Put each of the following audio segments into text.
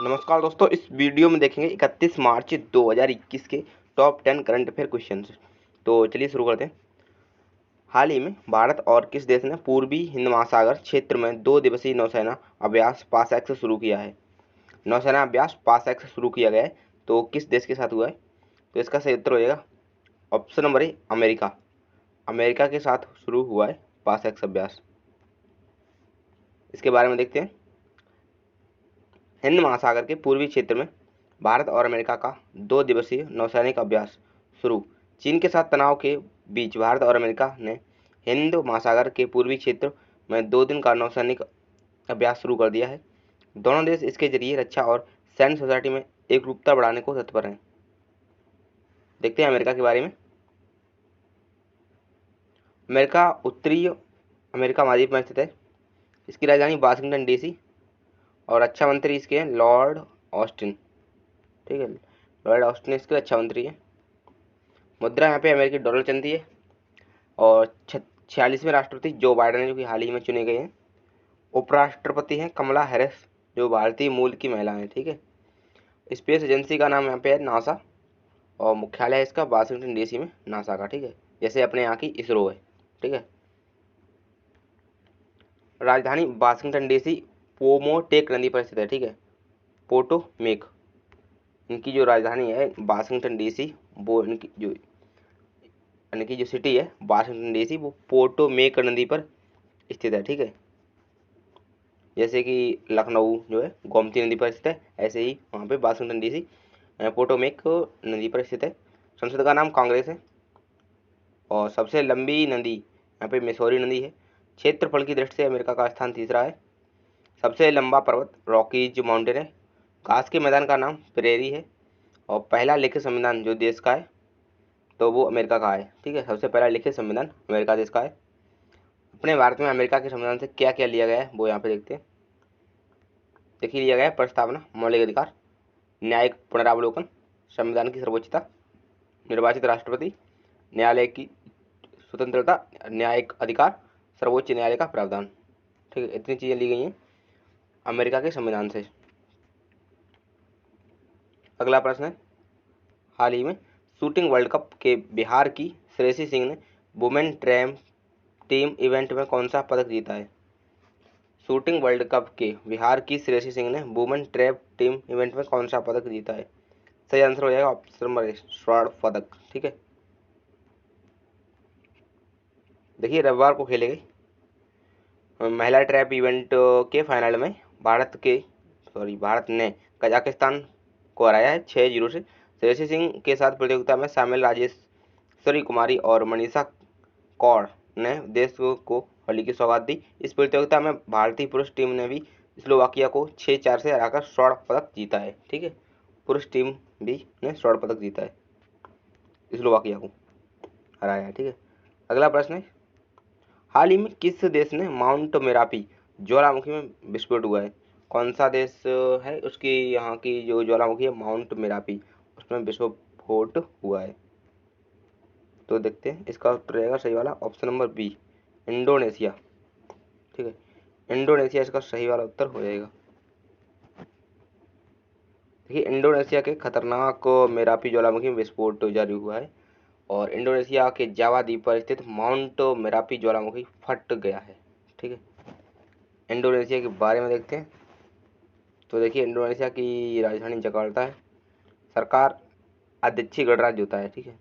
नमस्कार दोस्तों, इस वीडियो में देखेंगे 31 मार्च 2021 के टॉप 10 करंट अफेयर क्वेश्चंस। तो चलिए शुरू करते हैं। हाल ही में भारत और किस देश ने पूर्वी हिंद महासागर क्षेत्र में 2 दिवसीय नौसेना अभ्यास पासएक से शुरू किया है? नौसेना अभ्यास पासएक से शुरू किया गया है, तो किस देश के साथ हुआ है? तो इसका सही उत्तर हो जाएगा option number A, America. America के साथ शुरू हुआ है पासएक अभ्यास। इसके बारे में देखते हैं। हिंद महासागर के पूर्वी क्षेत्र में भारत और अमेरिका का 2 दिवसीय नौसैनिक अभ्यास शुरू। चीन के साथ तनाव के बीच भारत और अमेरिका ने हिंद महासागर के पूर्वी क्षेत्र में 2 दिन का नौसैनिक अभ्यास शुरू कर दिया है। दोनों देश इसके जरिए रक्षा और सैन्य सोसाइटी में एकरूपता बढ़ाने को तत्पर हैं। देखते हैं अमेरिका के बारे में। अमेरिका उत्तरी अमेरिका महाद्वीप में स्थित है। इसकी राजधानी वाशिंगटन डीसी और रक्षा मंत्री इसके हैं लॉर्ड ऑस्टिन। ठीक है, लॉर्ड ऑस्टिन इसके रक्षा मंत्री है। मुद्रा यहाँ पे अमेरिकी डॉलर चलती है। और 46वें राष्ट्रपति जो बाइडेन है, जो कि हाल ही में चुने गए हैं। उपराष्ट्रपति हैं कमला हैरिस, जो भारतीय मूल की महिला हैं। ठीक है, स्पेस एजेंसी का नाम यहाँ पे है नासा और मुख्यालय है इसका वाशिंगटन डीसी में नासा का। ठीक है, जैसे अपने यहाँ की इसरो है। ठीक है, राजधानी वाशिंगटन डीसी पोमोटेक नदी पर स्थित है। ठीक है, पोटोमेक इनकी जो राजधानी है वाशिंगटन डीसी, वो इनकी जो सिटी है वाशिंगटन डीसी, वो पोटोमेक नदी पर स्थित है। ठीक है, जैसे कि लखनऊ जो है गोमती नदी पर स्थित है, ऐसे ही वहाँ पे वाशिंगटन डीसी पोटोमेक नदी पर स्थित है। संसद का नाम कांग्रेस है और सबसे लंबी नदी यहाँ पे मिसौरी नदी है। क्षेत्रफल की दृष्टि से अमेरिका का स्थान तीसरा है। सबसे लंबा पर्वत रॉकीज माउंटेन है। घास के मैदान का नाम प्रेरी है। और पहला लिखित संविधान जो देश का है, तो वो अमेरिका का है। ठीक है, सबसे पहला लिखित संविधान अमेरिका देश का है। अपने भारत में अमेरिका के संविधान से क्या क्या लिया गया है वो यहाँ पे देखते हैं। देखिए, लिया गया है प्रस्तावना, मौलिक अधिकार, न्यायिक पुनरावलोकन, संविधान की सर्वोच्चता, निर्वाचित राष्ट्रपति, न्यायालय की स्वतंत्रता, न्यायिक अधिकार, सर्वोच्च न्यायालय का प्रावधान। ठीक है, इतनी चीज़ें ली गई हैं अमेरिका के संविधान से। अगला प्रश्न है, हाल ही में शूटिंग वर्ल्ड कप के बिहार की श्रेयसी सिंह ने वुमेन ट्रैप टीम इवेंट में कौन सा पदक जीता है? शूटिंग वर्ल्ड कप के बिहार की श्रेयसी सिंह ने वुमेन ट्रैप टीम इवेंट में कौन सा पदक जीता है? सही आंसर हो जाएगा ऑप्शन नंबर ए, स्वर्ण पदक। ठीक है, देखिए रविवार को खेले गए महिला ट्रैप इवेंट के फाइनल में भारत ने कजाकिस्तान को हराया है 6-0 से। श्रेयसी सिंह के साथ प्रतियोगिता में शामिल राजेश्वरी कुमारी और मनीषा कौर ने देश को होली की सौगात दी। इस प्रतियोगिता में भारतीय पुरुष टीम ने भी स्लोवाकिया को 6-4 से हराकर स्वर्ण पदक जीता है। ठीक है, पुरुष टीम भी ने स्वर्ण पदक जीता है, स्लोवाकिया को हराया है। ठीक है, अगला प्रश्न है, हाल ही में किस देश ने माउंट मेरापी ज्वालामुखी में विस्फोट हुआ है? कौन सा देश है उसकी यहाँ की जो ज्वालामुखी है माउंट मेरापी, उसमें विस्फोट हुआ है? तो देखते हैं, इसका उत्तर रहेगा सही वाला ऑप्शन नंबर बी, इंडोनेशिया। ठीक है, इंडोनेशिया इसका सही वाला उत्तर हो जाएगा। देखिए, इंडोनेशिया के खतरनाक मेरापी ज्वालामुखी में विस्फोट जारी हुआ है और इंडोनेशिया के जावा द्वीप पर स्थित माउंट मेरापी ज्वालामुखी फट गया है। ठीक है, इंडोनेशिया के बारे में देखते हैं। तो देखिए, इंडोनेशिया की राजधानी जकार्ता है। सरकार अध्यक्षीय गणराज्य होता है। ठीक है,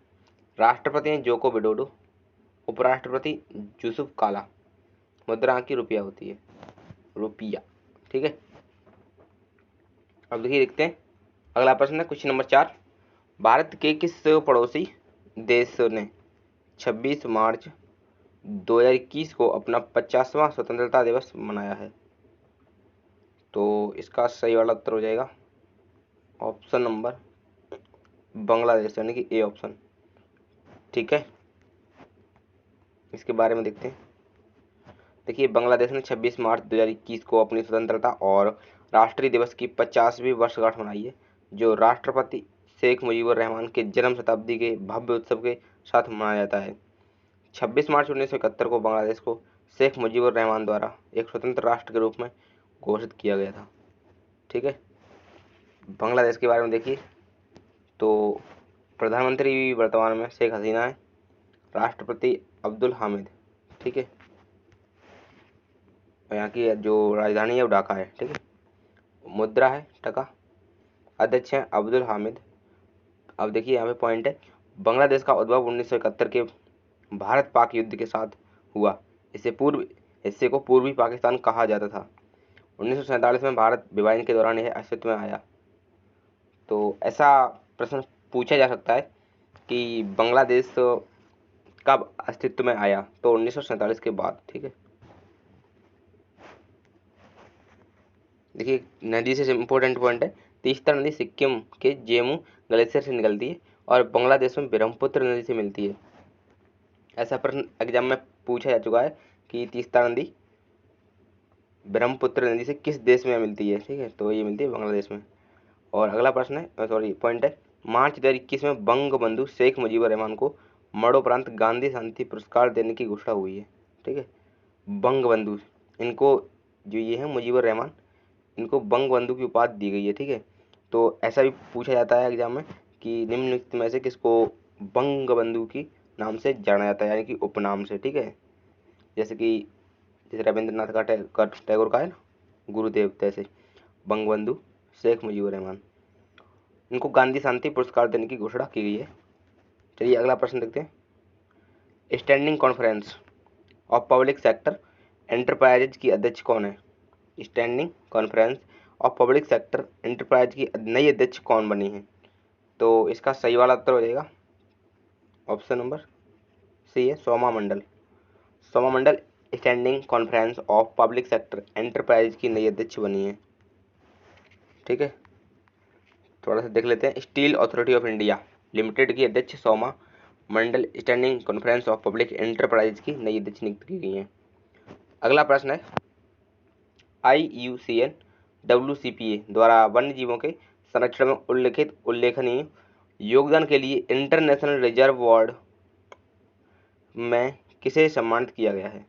राष्ट्रपति हैं जोको विडोडो, उपराष्ट्रपति यूसुफ काला, मुद्रा की रुपया होती है, रुपया। ठीक है, अब देखिए देखते हैं अगला प्रश्न है क्वेश्चन नंबर 4। भारत के किस पड़ोसी देश ने 26 मार्च 2021 को अपना 50वां स्वतंत्रता दिवस मनाया है? तो इसका सही वाला उत्तर हो जाएगा ऑप्शन नंबर बांग्लादेश, यानी कि ए ऑप्शन। ठीक है, इसके बारे में देखते हैं। देखिए, बांग्लादेश ने 26 मार्च 2021 को अपनी स्वतंत्रता और राष्ट्रीय दिवस की 50वीं वर्षगांठ मनाई है, जो राष्ट्रपति शेख मुजीबुर रहमान के जन्म शताब्दी के भव्य उत्सव के साथ मनाया जाता है। 26 मार्च 1971 को बांग्लादेश को शेख मुजीबुर रहमान द्वारा एक स्वतंत्र राष्ट्र के रूप में घोषित किया गया था। ठीक है, बांग्लादेश के बारे में देखिए तो प्रधानमंत्री वर्तमान में शेख हसीना है, राष्ट्रपति अब्दुल हामिद, ठीक है। और यहाँ की जो राजधानी है वो ढाका है, ठीक है। मुद्रा है टका, अध्यक्ष हैं अब्दुल हामिद। अब देखिए यहाँ पे पॉइंट है, बांग्लादेश का उद्भव 1971 के भारत पाक युद्ध के साथ हुआ। इससे पूर्व हिस्से को पूर्वी पाकिस्तान कहा जाता था। 1947 में भारत विभाजन के दौरान यह अस्तित्व में आया। तो ऐसा प्रश्न पूछा जा सकता है कि बांग्लादेश कब अस्तित्व में आया, तो 1947 के बाद, ठीक है। देखिए नदी से इम्पोर्टेंट पॉइंट है, तीस्ता नदी सिक्किम के जेमू ग्लेशियर से निकलती है और बांग्लादेश में ब्रह्मपुत्र नदी से मिलती है। ऐसा प्रश्न एग्जाम में पूछा जा चुका है कि तीस्ता नदी ब्रह्मपुत्र नदी से किस देश में मिलती है, ठीक है। तो ये मिलती है बांग्लादेश में। और अगला प्रश्न है, सॉरी पॉइंट है, मार्च 2021 में बंग बंधु शेख मुजीबुर रहमान को मरणोपरांत गांधी शांति पुरस्कार देने की घोषणा हुई है, ठीक है। बंग बंधु, इनको जो ये है मुजीबुर रहमान, इनको बंग बंधु की उपाधि दी गई है, ठीक है। तो ऐसा भी पूछा जाता है एग्जाम में कि निम्नलिखित में से किसको बंग बंधु की नाम से जाना जाता है, यानी कि उपनाम से, ठीक है। जैसे रविंद्रनाथ का टैगोर का है ना गुरुदेव, तैसे बंग बंधु शेख मुजीबुर रहमान, इनको गांधी शांति पुरस्कार देने की घोषणा की गई है। चलिए अगला प्रश्न देखते हैं, standing conference of public sector enterprises की अध्यक्ष कौन है? Standing conference of public sector enterprise की नई अध्यक्ष कौन बनी है? तो इसका सही वाला उत्तर हो जाएगा ऑप्शन नंबर सी है Soma Mandal. Soma Mandal standing conference of public sector enterprise की नई अध्यक्ष बनी है, ठीक है। थोड़ा सा देख लेते हैं, steel authority of India limited की अध्यक्ष Soma Mandal standing conference of public enterprise की नई अध्यक्ष नियुक्त की गई है। अगला प्रश्न है, IUCN WCPA द्वारा वन्य जीवों के संरक्षण में उल्लेखित उल्लेखनीय योगदान के लिए इंटरनेशनल रिजर्व अवार्ड में किसे सम्मानित किया गया है?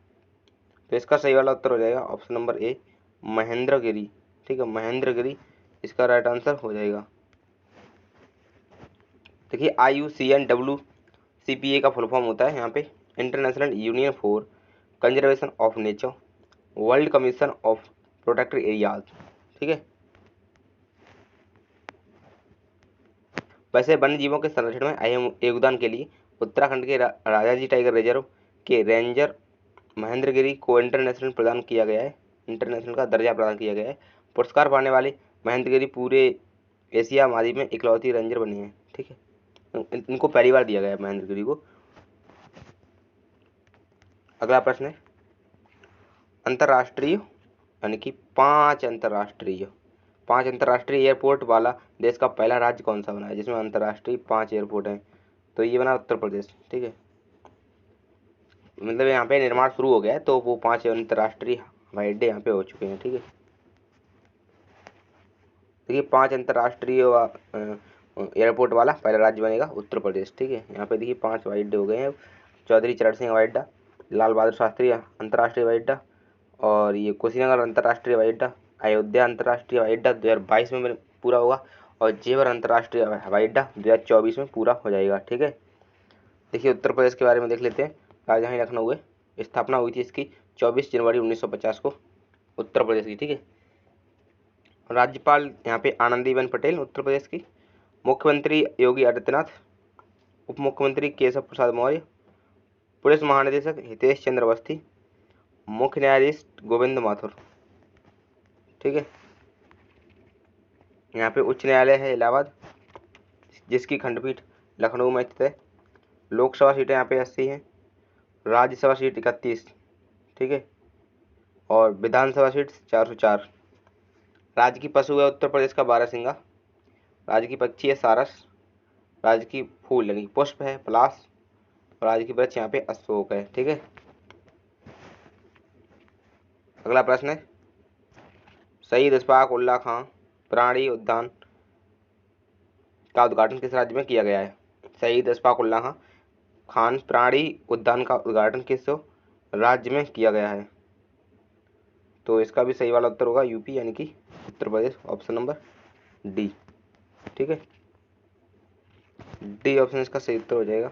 तो इसका सही वाला उत्तर हो जाएगा ऑप्शन नंबर ए महेंद्र गिरी, ठीक है। महेंद्र गिरी इसका राइट आंसर हो जाएगा। देखिए IUCN WCPA का फुल फॉर्म होता है यहाँ पे international union for conservation of nature world commission of protected areas, ठीक है। वैसे वन्य जीवों के संरक्षण में अहम योगदान के लिए उत्तराखंड के राजाजी टाइगर रिजर्व के रेंजर महेंद्र गिरी को इंटरनेशनल का दर्जा प्रदान किया गया है। पुरस्कार पाने वाले महेंद्र गिरी पूरे एशिया महाद्वीप में इकलौती रेंजर बने हैं, ठीक है। इनको पहली बार दिया गया है महेंद्र गिरी को। अगला प्रश्न है, अंतर्राष्ट्रीय यानी कि पांच अंतर्राष्ट्रीय एयरपोर्ट वाला देश का पहला राज्य कौन सा बना है जिसमें अंतर्राष्ट्रीय 5 एयरपोर्ट हैं? तो ये बना उत्तर प्रदेश, ठीक है। मतलब यहाँ पे निर्माण शुरू हो गया है, तो वो 5 अंतर्राष्ट्रीय हवाई अड्डे यहाँ पे हो चुके हैं, ठीक है। देखिए 5 अंतर्राष्ट्रीय एयरपोर्ट वाला पहला राज्य बनेगा उत्तर प्रदेश, ठीक है। यहाँ पे देखिए 5 हवाई अड्डे हो गए हैं, चौधरी चरण सिंह हवाई अड्डा, लाल बहादुर शास्त्री अंतर्राष्ट्रीय हवाई अड्डा, और ये कुशीनगर अंतर्राष्ट्रीय हवाई अड्डा, अयोध्या अंतर्राष्ट्रीय हवाई अड्डा 2022 में पूरा होगा, और जेवर अंतर्राष्ट्रीय हवाई अड्डा 2024 में पूरा हो जाएगा, ठीक है। देखिए उत्तर प्रदेश के बारे में देख लेते हैं, राजधानी लखनऊ है, स्थापना हुई थी इसकी 24 जनवरी 1950 को उत्तर प्रदेश की, ठीक है। राज्यपाल यहाँ पे आनंदीबेन पटेल उत्तर प्रदेश की, मुख्यमंत्री योगी आदित्यनाथ, उप मुख्यमंत्री केशव प्रसाद मौर्य, पुलिस महानिदेशक हितेश चंद्र अवस्थी, मुख्य न्यायाधीश गोविंद माथुर, ठीक है। यहाँ पे उच्च न्यायालय है इलाहाबाद जिसकी खंडपीठ लखनऊ में स्थित है। लोकसभा सीटें यहाँ पे 80 हैं, राज्यसभा सीट 31, ठीक है, और विधानसभा सीट 404। राज्य की पशु है उत्तर प्रदेश का बारहसिंगा, राज्य की पक्षी है सारस, राज्य की फूल यानी पुष्प है पलाश, और राज्य की वृक्ष यहाँ पे अशोक है, ठीक है। अगला प्रश्न है, शहीद इशफाक उल्ला खां प्राणी उद्यान का उद्घाटन किस राज्य में किया गया है? शहीद इशफाक उल्ला खान प्राणी उद्यान का उद्घाटन किस राज्य में किया गया है? तो इसका भी सही वाला उत्तर होगा यूपी यानी कि Uttar Pradesh, option number D. ठीक है, डी ऑप्शन इसका सही उत्तर हो जाएगा।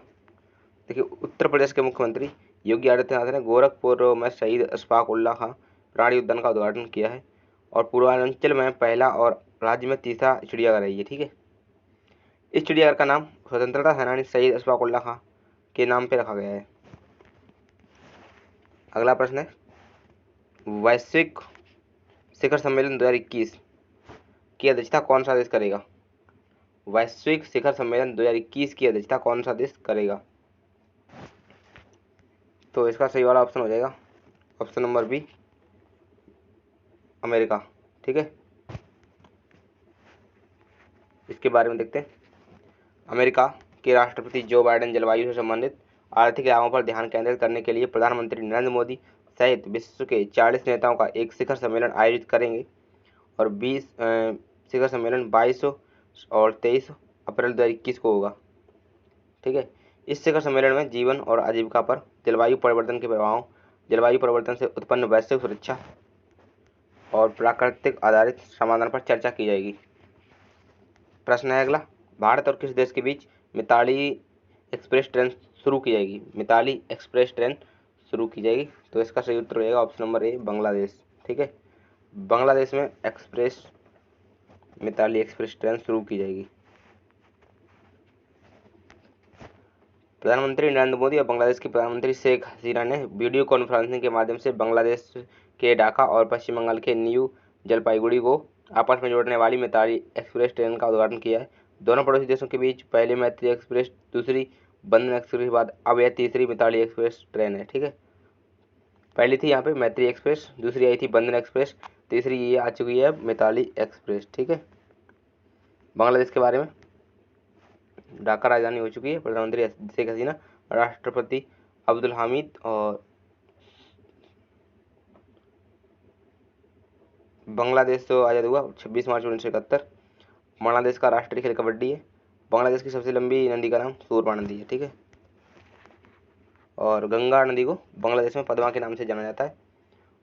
देखिए, उत्तर प्रदेश के मुख्यमंत्री योगी आदित्यनाथ ने गोरखपुर में शहीद अशफाक उल्लाह खां प्राणी उद्यान का उद्घाटन किया है और पूर्वांचल में पहला और राज्य में तीसरा चिड़ियाघर है ये। ठीक है, इस चिड़ियाघर का नाम स्वतंत्रता सेनानी शहीद अशफाक उल्लाह खां के नाम पे रखा गया है। अगला प्रश्न है, वैश्विक शिखर सम्मेलन 2021 की अध्यक्षता कौन सा देश करेगा? वैश्विक शिखर सम्मेलन 2021 की अध्यक्षता कौन सा देश करेगा? तो इसका सही वाला ऑप्शन हो जाएगा ऑप्शन नंबर बी, अमेरिका। ठीक है, इसके बारे में देखते हैं। अमेरिका के राष्ट्रपति जो बाइडेन जलवायु से संबंधित आर्थिक लाभों पर ध्यान केंद्रित करने के लिए प्रधानमंत्री नरेंद्र मोदी सहित विश्व के 40 नेताओं का एक शिखर सम्मेलन आयोजित करेंगे और 20 शिखर सम्मेलन 22 और 23 अप्रैल 2021 को होगा। ठीक है, इस शिखर सम्मेलन में जीवन और आजीविका पर जलवायु परिवर्तन के प्रभावों, जलवायु परिवर्तन से उत्पन्न वैश्विक सुरक्षा और प्राकृतिक आधारित समाधान पर चर्चा की जाएगी। प्रश्न है अगला, भारत और किस देश के बीच मिताली एक्सप्रेस ट्रेन शुरू की जाएगी? मिताली एक्सप्रेस ट्रेन शुरू की जाएगी, तो इसका सही उत्तर हो जाएगा ऑप्शन नंबर ए, बांग्लादेश। ठीक है, बांग्लादेश में मिताली एक्सप्रेस ट्रेन शुरू की जाएगी। प्रधानमंत्री नरेंद्र मोदी और बांग्लादेश की प्रधानमंत्री शेख हसीना ने वीडियो कॉन्फ्रेंसिंग के माध्यम से बांग्लादेश के ढाका और पश्चिम बंगाल के न्यू जलपाईगुड़ी को आपस में जोड़ने वाली मिताली एक्सप्रेस ट्रेन का उद्घाटन किया है। दोनों पड़ोसी देशों के बीच पहली मैत्री एक्सप्रेस, दूसरी बंधन एक्सप्रेस के बाद अब यह तीसरी मिताली एक्सप्रेस ट्रेन है। ठीक है, पहली थी यहाँ पे मैत्री एक्सप्रेस, दूसरी आई थी बंधन एक्सप्रेस, तीसरी ये आ चुकी है मिताली एक्सप्रेस। ठीक है, बांग्लादेश के बारे में, ढाका राजधानी हो चुकी है, प्रधानमंत्री शेख हसीना, राष्ट्रपति अब्दुल हामिद और बांग्लादेश तो आज़ाद हुआ 26 मार्च 1971। बांग्लादेश का राष्ट्रीय खेल कबड्डी है। बांग्लादेश की सबसे लंबी नदी का नाम सूरमा नदी है। ठीक है, और गंगा नदी को बांग्लादेश में पद्मा के नाम से जाना जाता है।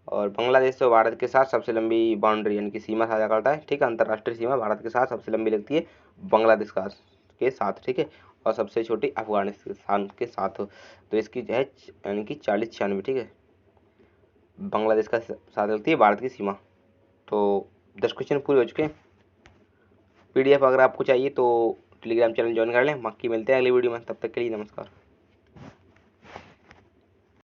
और बांग्लादेश तो भारत के साथ सबसे लंबी बाउंड्री यानी कि सीमा साझा करता है। ठीक है, अंतर्राष्ट्रीय सीमा भारत के साथ सबसे लंबी लगती है बांग्लादेश के साथ। ठीक है, और सबसे छोटी अफगानिस्तान के साथ। तो इसकी जो है यानी कि 40-96। ठीक है, बांग्लादेश का साथ लगती है भारत की सीमा। तो 10 क्वेश्चन पूरे हो चुके हैं। PDF अगर आपको चाहिए तो टेलीग्राम चैनल ज्वाइन कर लें। बाकी मिलते हैं अगली वीडियो में, तब तक के लिए नमस्कार।